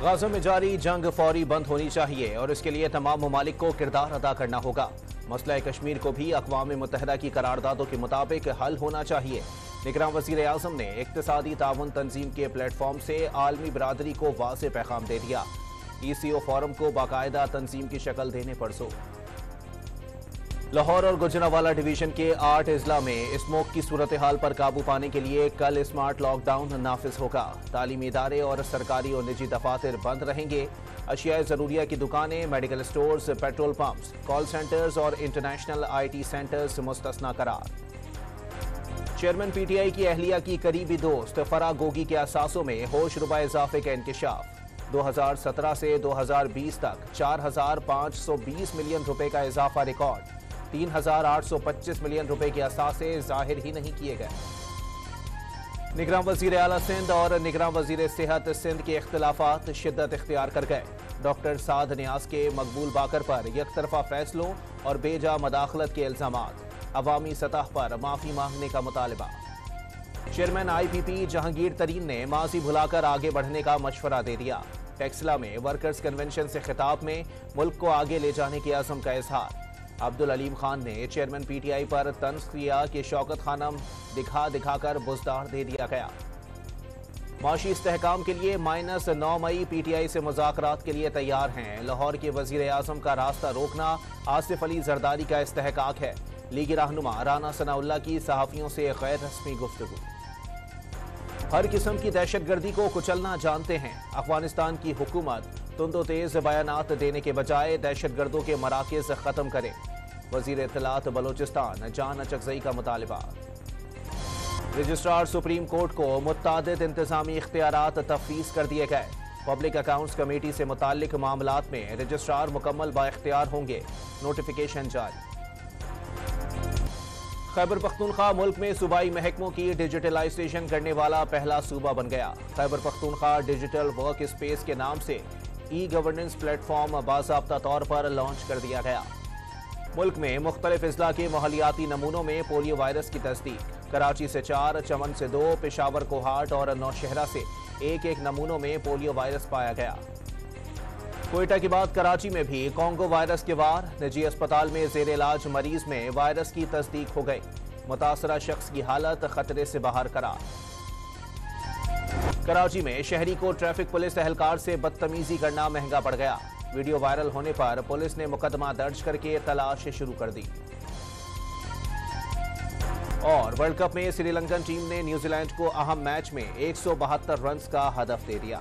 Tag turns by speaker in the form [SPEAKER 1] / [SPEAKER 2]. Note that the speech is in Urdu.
[SPEAKER 1] غزہ میں جاری جنگ فوری بند ہونی چاہیے اور اس کے لیے تمام ممالک کو کردار ادا کرنا ہوگا۔ مسئلہ کشمیر کو بھی اقوام متحدہ کی قراردادوں کے مطابق حل ہونا چاہیے۔ نگراں وزیر اعظم نے اقتصادی تعاون تنظیم کے پلیٹ فارم سے عالمی برادری کو واضح پیغام دے دیا۔ ECO فورم کو باقاعدہ تنظیم کی شکل دینے پر زور۔ لاہور اور گوجرانوالہ ڈویژن کے 8 اضلاع میں اسموک کی صورتحال پر قابو پانے کے لیے کل اسمارٹ لاک ڈاؤن نافذ ہوگا۔ تعلیمی ادارے اور سرکاری اور نجی دفاتر بند رہیں گے۔ اشیاء ضروریہ کی دکانیں، میڈیکل سٹورز، پیٹرول پمپس، کال سینٹرز اور انٹرنیشنل IT سینٹرز مستثنی قرار۔ چیئرمین PTI کی اہلیہ کی قریبی دوست فرح گوگی کے اثاثوں میں ہوش ربا اضافے کا انکشاف۔ 2017 سے 2020 تک 4,520 ملین روپے کا اضافہ ریکارڈ۔ 3,825 ملین روپے کے اثاثے ظاہر ہی نہیں کیے گئے۔ نگراں وزیر اعلیٰ سندھ اور نگراں وزیر صحت سندھ کے اختلافات شدت اختیار کر گئے۔ ڈاکٹر سعد نیاز کے مقبول باقر پر یک طرفہ فیصلوں اور بے جا مداخلت کے الزامات۔ عوامی سطح پر معافی مانگنے کا مطالبہ۔ چیئرمین IPP جہانگیر ترین نے ماضی بھلا کر آگے بڑھنے کا مشورہ دے دیا۔ ٹیکسلا میں ورکرز کنونشن سے خطاب میں ملک کو آگے لے جانے کے عزم کا اظہار۔ عبدالعلیم خان نے چیئرمین PTI پر طنز کیا کہ شوکت خانم دکھا کر بزدار دے دیا گیا۔ معاشی استحکام کے لیے -9 مئی PTI سے مذاکرات کے لیے تیار ہیں۔ لاہور کے وزیر اعظم کا راستہ روکنا آصف علی زرداری کا استحقاق ہے۔ لیگی رہنما رانا ثناء اللہ کی صحافیوں سے غیر رسمی گفتگو۔ ہر قسم کی دہشت گردی کو کچلنا جانتے ہیں۔ افغانستان کی حکومت تند و تیز بیانات دینے کے بجائے دہشت گردوں کے مراکز ختم کرے۔ وزیر اطلاعات بلوچستان جان اچکزئی کا مطالبہ۔ رجسٹرار سپریم کورٹ کو متعدد انتظامی اختیارات تفویض کر دیے گئے۔ پبلک اکاؤنٹس کمیٹی سے متعلق معاملات میں رجسٹرار مکمل بااختیار ہوں گے۔ نوٹیفیکیشن جاری۔ خیبر پختونخوا ملک میں صوبائی محکموں کی ڈیجیٹلائزیشن کرنے والا پہلا صوبہ بن گیا۔ Khyber Pakhtunkhwa digital work space کے نام سے گورننس پلیٹ فارم باضابطہ طور پر لانچ کر دیا گیا۔ ملک میں مختلف اضلاع کے ماحولیاتی نمونوں میں پولیو وائرس کی تصدیق۔ کراچی سے 4، چمن سے 2، پشاور کوہاٹ اور نوشہرہ سے ایک نمونوں میں پولیو وائرس پایا گیا۔ کوئٹہ کے بعد کراچی میں بھی کانگو وائرس کے وار۔ نجی اسپتال میں زیر علاج مریض میں وائرس کی تصدیق ہو گئی۔ متاثرہ شخص کی حالت خطرے سے باہر قرار۔ کراچی میں شہری کو ٹریفک پولیس اہلکار سے بدتمیزی کرنا مہنگا پڑ گیا۔ ویڈیو وائرل ہونے پر پولیس نے مقدمہ درج کر کے تلاش شروع کر دی۔ اور ورلڈ کپ میں سری لنکن ٹیم نے نیوزی لینڈ کو اہم میچ میں 172 رنز کا ہدف دے دیا۔